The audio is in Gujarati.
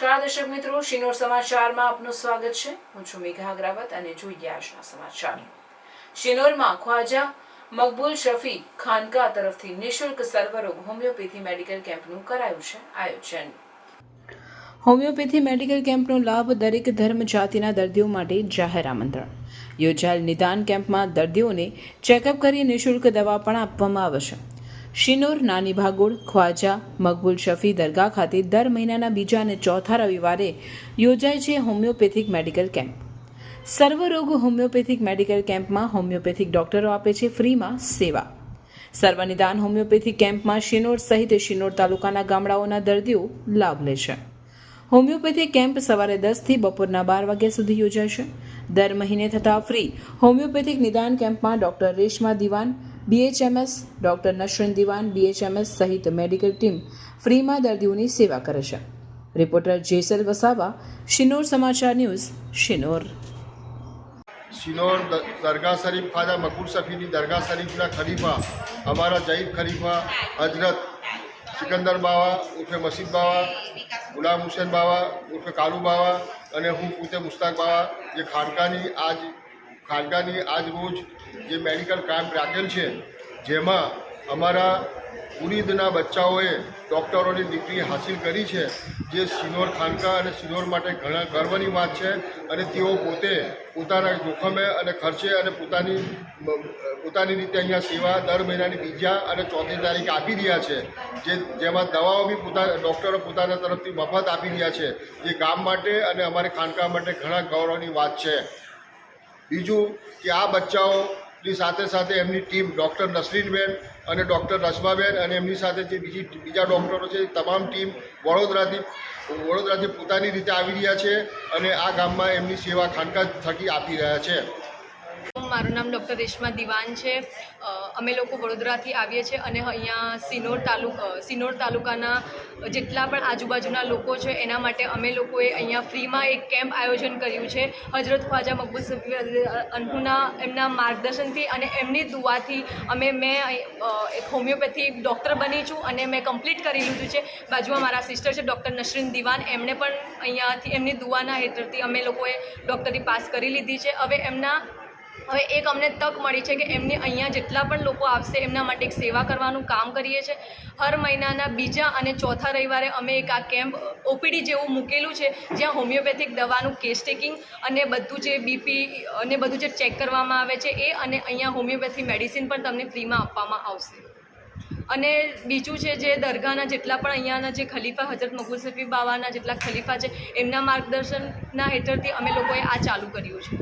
નમસ્કાર દર્શક મિત્રો, શિનોર સમાચારમાં આપનું સ્વાગત છે। હું છું મેઘા અગ્રવાલ અને જોઈએ આજના સમાચાર। શિનોરમાં ખ્વાજા મકબૂલ શફી ખાનકા તરફથી નિઃશુલ્ક સર્વરોગ હોમિયોપેથી મેડિકલ કેમ્પનું કરાયું છે આયોજન। હોમિયોપેથી મેડિકલ કેમ્પનો લાભ દરેક ધર્મ જાતિના દર્દીઓ માટે જાહેર આમંત્રણ। યોજાયેલ નિદાન કેમ્પમાં દર્દીઓને ચેકઅપ કરી નિઃશુલ્ક દવા પણ આપવામાં આવશે। શિનોર નાની ભાગોળ ખ્વાજા મકબૂલ શફી દરગાહ ખાતે દર મહિનાના બીજા અને ચોથા રવિવારે યોજાય છે હોમિયોપેથિક મેડિકલ કેમ્પ। સર્વરોગ હોમિયોપેથિક મેડિકલ કેમ્પમાં હોમિયોપેથિક ડોક્ટરો આપે છે ફ્રીમાં સેવા। સર્વનિદાન હોમિયોપેથિક કેમ્પમાં શિનોર સહિત શિનોર તાલુકાના ગામડાઓના દર્દીઓ લાભ લેશે। હોમિયોપેથિક કેમ્પ સવારે 10 થી બપોરના 12 વાગ્યા સુધી યોજાશે। દર મહિને થતા ફ્રી હોમિયોપેથિક નિદાન કેમ્પમાં ડોક્ટર રેશમા દિવાન BHMS, ડોક્ટર નશરીન દિવાન BHMS સહિત મેડિકલ ટીમ ફ્રીમાં દર્દીઓની સેવા કરે છે। રિપોર્ટર જેસલ વસાવા, શિનોર સમાચાર ન્યૂઝ, શિનોર। શિનોર દરગાહ શરીફ ખ્વાજા મકબૂલ શફીની દરગાહ શરીફના ખલીફા અમારા જઈદ ખલીફા હજરત સિકંદર બાવા ઉર્ફે મસીદ બાવા, ગુલામ હુસેન બાવા ઉર્ફે કાલુ બાવા અને હું પોતે મુસ્તાક બાવા જે ખાનકાની આજ રોજ જે મેડિકલ કેમ્પ રાખેલ છે, જેમાં અમારા મુરીદના બચ્ચાઓએ ડૉક્ટરોની ડિગ્રી હાંસિલ કરી છે, જે શિનોર ખાનકા અને શિનોર માટે ઘણા ગર્વની વાત છે। અને તેઓ પોતે પોતાના જોખમે અને ખર્ચે અને પોતાની રીતે અહીંયા સેવા દર મહિનાની બીજા અને ચોથી તારીખે આપી રહ્યા છે, જેમાં દવાઓ બી ડૉક્ટરો પોતાના તરફથી મફત આપી રહ્યા છે, જે ગામ માટે અને અમારી ખાનકા માટે ઘણા ગૌરવની વાત છે। બીજું કે આ બચ્ચાઓની સાથે સાથે એમની ટીમ ડૉક્ટર નસરીનબેન અને ડૉક્ટર રશમાબેન અને એમની સાથે જે બીજા ડૉક્ટરો છે, તમામ ટીમ વડોદરાથી પોતાની રીતે આવી રહ્યા છે અને આ ગામમાં એમની સેવા ખાનકા થકી આપી રહ્યા છે। મારું નામ ડૉક્ટર રેશમા દિવાન છે। અમે લોકો વડોદરાથી આવીએ છીએ અને અહીંયા સિનોર તાલુકાના જેટલા પણ આજુબાજુના લોકો છે એના માટે અમે લોકોએ અહીંયા ફ્રીમાં એક કેમ્પ આયોજન કર્યું છે। હજરત ખ્વાજા મકબૂલ શફી અનહુના એમના માર્ગદર્શનથી અને એમની દુઆથી મેં એક હોમિયોપેથી ડૉક્ટર બની છું અને મેં કમ્પ્લીટ કરી લીધું છે। બાજુમાં મારા સિસ્ટર છે ડૉક્ટર નશરીન દિવાન, એમણે પણ અહીંયાથી એમની દુઆના હેઠળથી અમે લોકોએ ડૉક્ટરી પાસ કરી લીધી છે। હવે એક અમને તક મળી છે કે એમની અહીંયા જેટલા પણ લોકો આવશે એમના માટે એક સેવા કરવાનું કામ કરીએ છીએ। હર મહિનાના બીજા અને ચોથા રવિવારે અમે એક આ કેમ્પ OPD જેવું મૂકેલું છે, જ્યાં હોમિયોપેથિક દવાનું કેસ ટેકિંગ અને બધું જે BP અને બધું જે ચેક કરવામાં આવે છે એ અને અહીંયા હોમિયોપેથી મેડિસિન પણ તમને ફ્રીમાં આપવામાં આવશે। અને બીજું છે જે દરગાહના જેટલા પણ અહીંયાના જે ખલીફા હજરત મકબૂલ શફી બાવાના જેટલા ખલીફા છે, એમના માર્ગદર્શનના હેઠળથી અમે લોકોએ આ ચાલુ કર્યું છે।